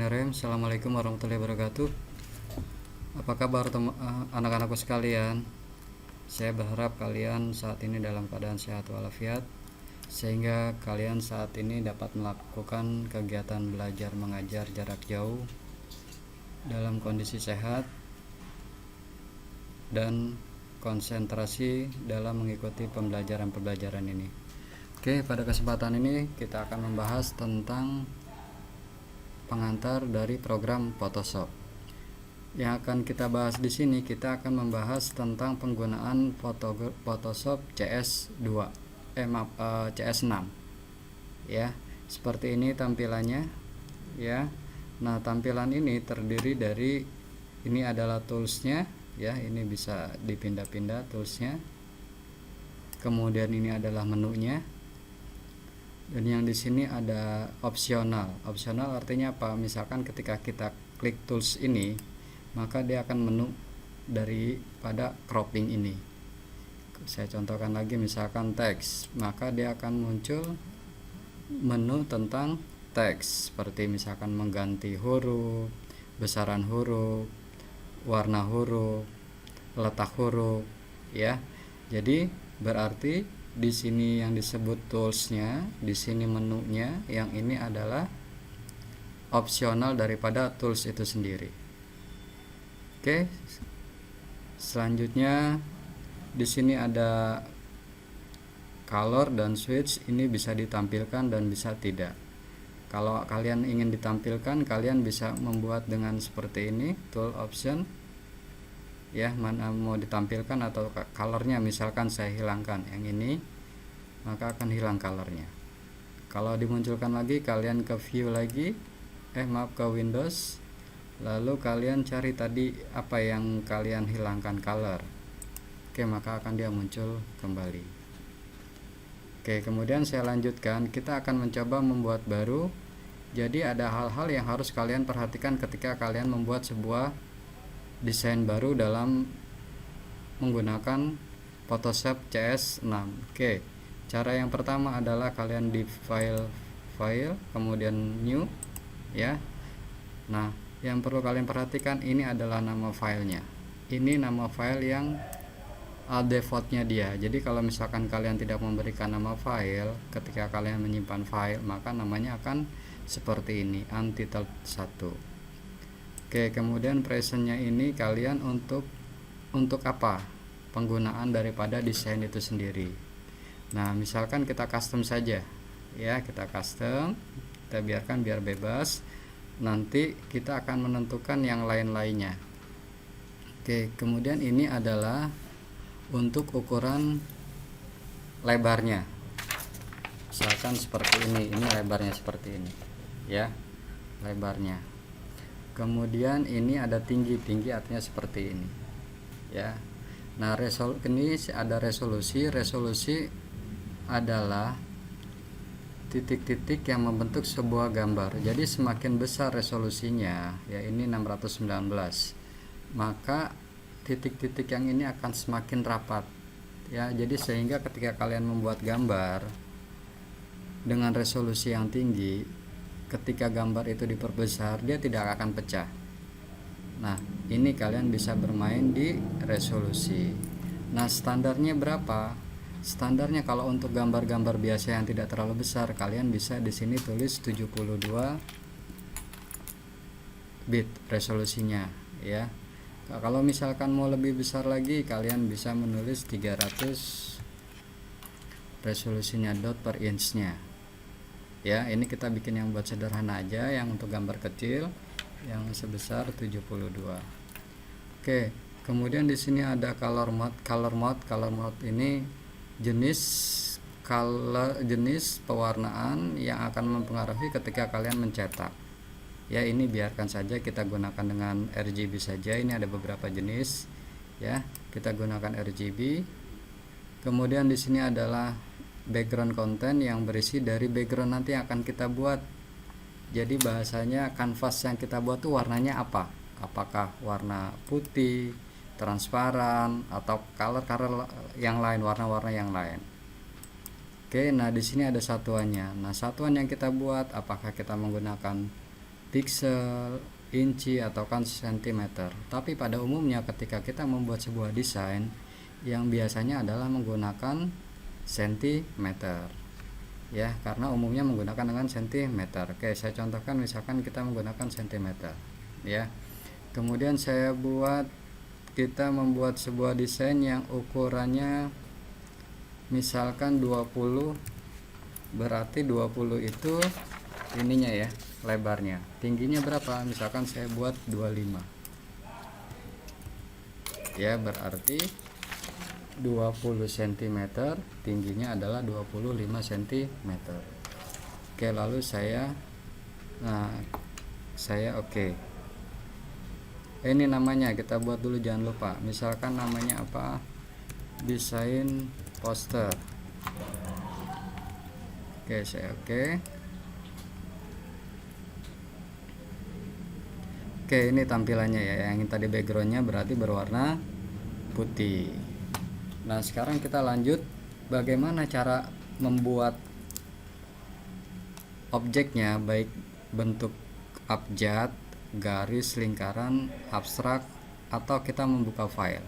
Bismillahirrahmanirrahim. Assalamualaikum warahmatullahi wabarakatuh. Apa kabar anak-anakku sekalian? Saya berharap kalian saat ini dalam keadaan sehat walafiat, sehingga kalian saat ini dapat melakukan kegiatan belajar mengajar jarak jauh dalam kondisi sehat dan konsentrasi dalam mengikuti pembelajaran ini. Oke, pada kesempatan ini kita akan membahas tentang pengantar dari program Photoshop. Yang akan kita bahas di sini, kita akan membahas tentang penggunaan Photoshop CS2, CS6. Ya, seperti ini tampilannya, ya. Nah, tampilan ini terdiri dari, ini adalah toolsnya, ya. Ini bisa dipindah-pindah toolsnya. Kemudian ini adalah menunya. Dan yang di sini ada opsional. Opsional artinya apa? Misalkan ketika kita klik tools ini, maka dia akan menu daripada cropping ini. Saya contohkan lagi, misalkan teks, maka dia akan muncul menu tentang teks, seperti misalkan mengganti huruf, besaran huruf, warna huruf, letak huruf, ya. Jadi berarti di sini yang disebut toolsnya, di sini menunya, yang ini adalah opsional daripada tools itu sendiri. Oke. Selanjutnya di sini ada color dan switch, ini bisa ditampilkan dan bisa tidak. Kalau kalian ingin ditampilkan, kalian bisa membuat dengan seperti ini, tool option, ya, mana mau ditampilkan, atau colornya misalkan saya hilangkan yang ini, maka akan hilang colornya. Kalau dimunculkan lagi, kalian ke view lagi, ke Windows, lalu kalian cari tadi apa yang kalian hilangkan color. Oke, maka akan dia muncul kembali. Oke, kemudian saya lanjutkan, kita akan mencoba membuat baru. Jadi ada hal-hal yang harus kalian perhatikan ketika kalian membuat sebuah desain baru dalam menggunakan Photoshop CS6. Oke, cara yang pertama adalah kalian di file, kemudian new, ya. Nah, yang perlu kalian perhatikan, ini adalah nama filenya. Ini nama file yang defaultnya dia. Jadi kalau misalkan kalian tidak memberikan nama file ketika kalian menyimpan file, maka namanya akan seperti ini, untitled 1. Oke, kemudian presentnya ini kalian untuk apa? Penggunaan daripada desain itu sendiri. Nah, misalkan kita custom saja, ya, kita custom, kita biarkan biar bebas. Nanti kita akan menentukan yang lain-lainnya. Oke, kemudian ini adalah untuk ukuran lebarnya. Misalkan seperti ini lebarnya seperti ini, ya, lebarnya. Kemudian ini ada tinggi artinya seperti ini, ya. Nah, ini ada resolusi adalah titik-titik yang membentuk sebuah gambar. Jadi semakin besar resolusinya, ya, ini 619, maka titik-titik yang ini akan semakin rapat, ya. Jadi sehingga ketika kalian membuat gambar dengan resolusi yang tinggi, ketika gambar itu diperbesar, dia tidak akan pecah. Nah, ini kalian bisa bermain di resolusi. Nah, standarnya berapa? Standarnya kalau untuk gambar-gambar biasa yang tidak terlalu besar, kalian bisa di sini tulis 72 bit resolusinya, ya. Kalau misalkan mau lebih besar lagi, kalian bisa menulis 300 resolusinya, dot per inch-nya. Ya, ini kita bikin yang buat sederhana aja, yang untuk gambar kecil yang sebesar 72. Oke, kemudian di sini ada color mode. Color mode ini jenis pewarnaan yang akan mempengaruhi ketika kalian mencetak. Ya, ini biarkan saja, kita gunakan dengan RGB saja. Ini ada beberapa jenis, ya. Kita gunakan RGB. Kemudian di sini adalah background content yang berisi dari background nanti yang akan kita buat. Jadi bahasanya kanvas yang kita buat tuh warnanya apa? Apakah warna putih, transparan, atau color yang lain, warna-warna yang lain. Oke, nah di sini ada satuannya. Nah, satuan yang kita buat, apakah kita menggunakan pixel, inci, atau kan sentimeter. Tapi pada umumnya ketika kita membuat sebuah desain yang biasanya adalah menggunakan sentimeter ya, karena umumnya menggunakan dengan sentimeter. Oke, saya contohkan misalkan kita menggunakan sentimeter ya. Kemudian kita membuat sebuah desain yang ukurannya misalkan 20, berarti 20 itu ininya ya, lebarnya. Tingginya berapa? Misalkan saya buat 25 ya, berarti 20 cm, tingginya adalah 25 cm. Oke, lalu saya oke. Ini namanya kita buat dulu, jangan lupa. Misalkan namanya apa? Desain poster. Oke, saya oke. Oke, ini tampilannya ya. Yang tadi backgroundnya berarti berwarna putih. Nah, sekarang kita lanjut bagaimana cara membuat objeknya, baik bentuk abjad, garis, lingkaran, abstrak, atau kita membuka file.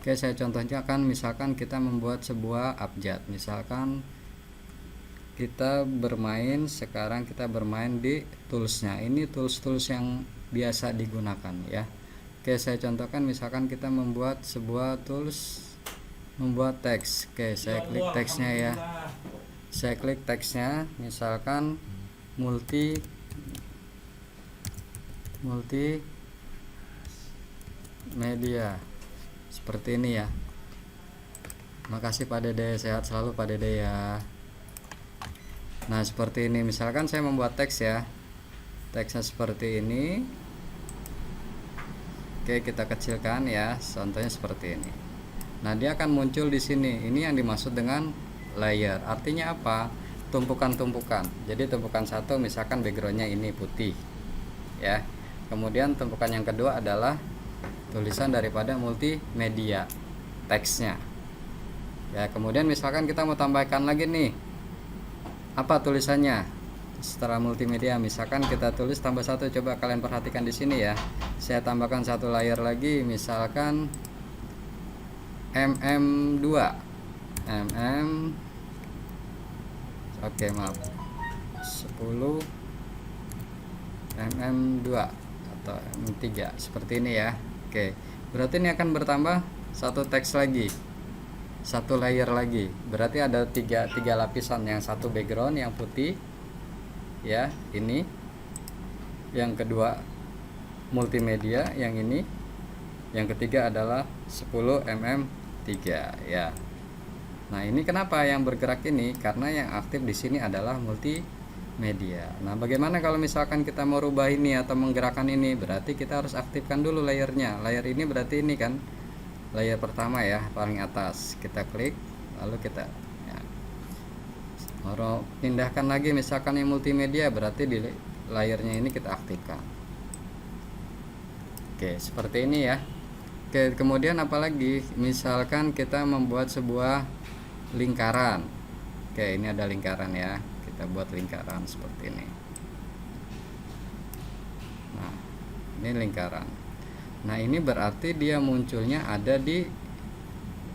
Oke, saya contohnya kan misalkan kita membuat sebuah abjad. Misalkan sekarang kita bermain di toolsnya. Ini tools yang biasa digunakan ya. Oke, saya contohkan misalkan kita membuat sebuah tools, membuat teks. Oke, saya klik teksnya ya. Saya klik teksnya, misalkan multimedia seperti ini ya. Makasih Pak Dede, sehat selalu Pak Dede ya. Nah, seperti ini. Misalkan saya membuat teks ya, teksnya seperti ini. Oke, kita kecilkan ya, contohnya seperti ini. Nah, dia akan muncul di sini. Ini yang dimaksud dengan layer. Artinya apa? Tumpukan-tumpukan. Jadi tumpukan satu misalkan backgroundnya ini putih ya. Kemudian tumpukan yang kedua adalah tulisan daripada multimedia, teksnya ya. Kemudian misalkan kita mau tambahkan lagi nih, apa tulisannya setelah multimedia, misalkan kita tulis tambah satu. Coba kalian perhatikan di sini ya. Saya tambahkan satu layer lagi, misalkan mm2 oke maaf 10 mm2 atau mm3 seperti ini ya. Oke, berarti ini akan bertambah satu teks lagi, satu layer lagi. Berarti ada tiga lapisan, yang satu background yang putih ya, ini yang kedua multimedia yang ini, yang ketiga adalah 10 mm3 ya. Nah, ini kenapa yang bergerak ini? Karena yang aktif di sini adalah multimedia. Nah, bagaimana kalau misalkan kita mau rubah ini atau menggerakkan ini? Berarti kita harus aktifkan dulu layernya. Layer ini berarti ini kan layer pertama ya, paling atas. Kita klik, lalu kita ya, mau pindahkan lagi misalkan yang multimedia, berarti di layernya ini kita aktifkan. Oke, seperti ini ya. Oke, kemudian apalagi misalkan kita membuat sebuah lingkaran. Oke, ini ada lingkaran ya, kita buat lingkaran seperti ini. Nah, ini lingkaran. Nah, ini berarti dia munculnya ada di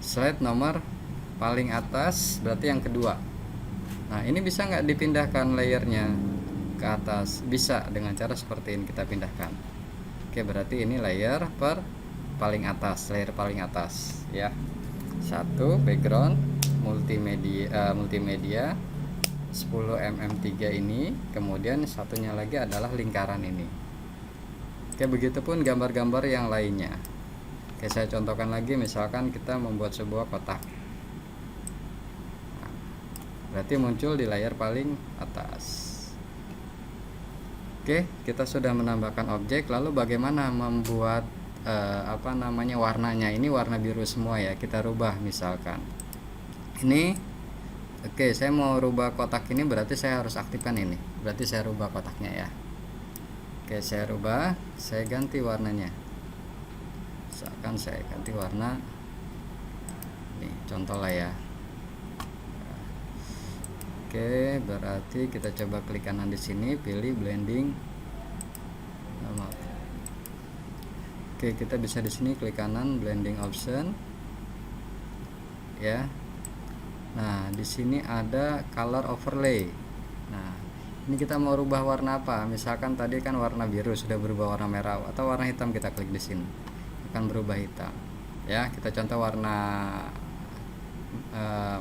slide nomor paling atas, berarti yang kedua. Nah, ini bisa nggak dipindahkan layernya ke atas? Bisa, dengan cara seperti ini kita pindahkan. Oke, berarti ini layer paling atas, layer paling atas ya. Satu background multimedia 10 mm3 ini, kemudian satunya lagi adalah lingkaran ini. Oke, begitupun gambar-gambar yang lainnya. Oke, saya contohkan lagi, misalkan kita membuat sebuah kotak. Nah, berarti muncul di layar paling atas. Oke, kita sudah menambahkan objek. Lalu bagaimana membuat warnanya? Ini warna biru semua ya, kita rubah misalkan ini. Oke, saya mau rubah kotak ini, berarti saya harus aktifkan ini. Berarti saya rubah kotaknya ya. Oke, saya rubah, saya ganti warnanya. Misalkan saya ganti warna ini, contoh lah ya. Oke, berarti kita coba klik kanan di sini, pilih blending maaf. Oke, kita bisa di sini klik kanan blending option ya. Nah, di sini ada color overlay. Nah, ini kita mau rubah warna apa? Misalkan tadi kan warna biru sudah berubah warna merah atau warna hitam, kita klik di sini akan berubah hitam. Ya, kita contoh warna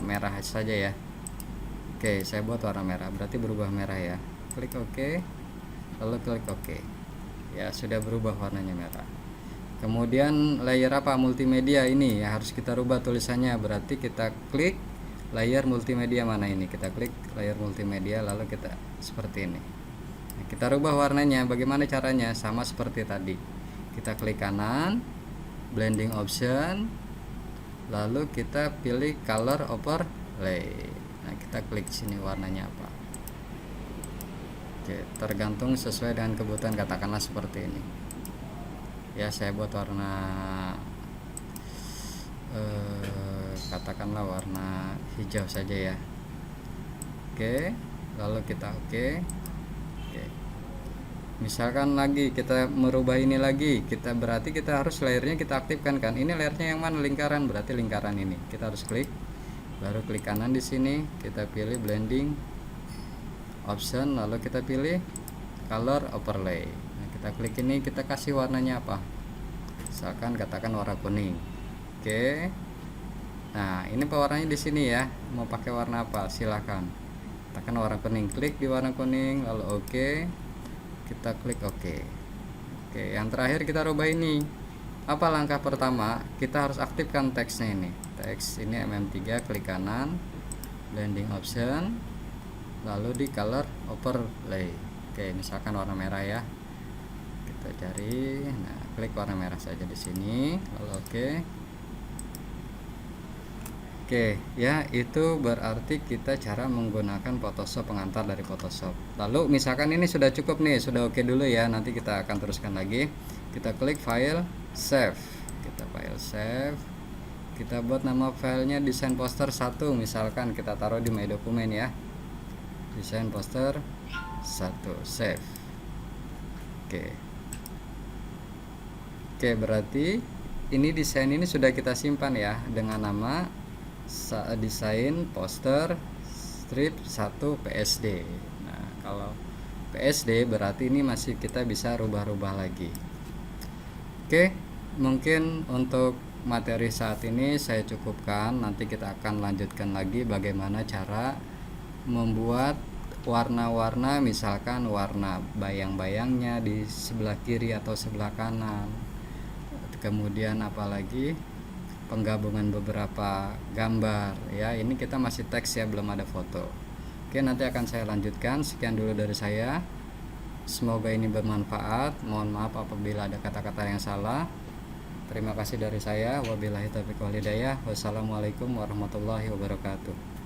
merah saja ya. Oke, saya buat warna merah, berarti berubah merah ya. Klik OK, lalu klik OK. Ya, sudah berubah warnanya merah. Kemudian layer apa? Multimedia ini ya, harus kita rubah tulisannya, berarti kita klik layer multimedia mana ini. Kita klik layer multimedia, lalu kita seperti ini. Nah, kita rubah warnanya. Bagaimana caranya? Sama seperti tadi. Kita klik kanan, blending option, lalu kita pilih color overlay. Nah, kita klik sini warnanya apa. Oke, tergantung sesuai dengan kebutuhan, katakanlah seperti ini ya. Saya buat warna katakanlah warna hijau saja ya. Oke, lalu kita oke. Misalkan lagi kita merubah ini lagi, kita berarti kita harus layernya kita aktifkan kan. Ini layernya yang mana? Lingkaran, berarti lingkaran ini kita harus klik, baru klik kanan di sini, kita pilih blending option, lalu kita pilih color overlay. Nah, kita klik ini, kita kasih warnanya apa, misalkan katakan warna kuning. Oke, nah ini pewarnanya di sini ya, mau pakai warna apa silahkan, katakan warna kuning. Klik di warna kuning, lalu oke, kita klik oke. Oke, yang terakhir kita rubah ini. Apa langkah pertama? Kita harus aktifkan teksnya ini. Teks ini MM3, klik kanan, blending option, lalu di color overlay. Oke, misalkan warna merah ya. Kita cari, nah klik warna merah saja di sini, lalu oke. Oke, ya itu berarti kita cara menggunakan Photoshop, pengantar dari Photoshop. Lalu misalkan ini sudah cukup nih, sudah oke dulu ya. Nanti kita akan teruskan lagi. Kita klik file, save. Kita file save. Kita buat nama filenya desain poster 1, misalkan kita taruh di my dokumen ya. Desain poster 1, save. Oke. Oke, berarti ini desain ini sudah kita simpan ya dengan nama desain poster strip 1 PSD. Nah, kalau PSD berarti ini masih kita bisa rubah-rubah lagi. Oke, mungkin untuk materi saat ini saya cukupkan. Nanti kita akan lanjutkan lagi bagaimana cara membuat warna-warna, misalkan warna bayang-bayangnya di sebelah kiri atau sebelah kanan. Kemudian apalagi penggabungan beberapa gambar ya. Ini kita masih teks ya, belum ada foto. Oke, nanti akan saya lanjutkan. Sekian dulu dari saya, semoga ini bermanfaat. Mohon maaf apabila ada kata-kata yang salah. Terima kasih dari saya. Wabillahi taufiq wal hidayah. Wassalamualaikum warahmatullahi wabarakatuh.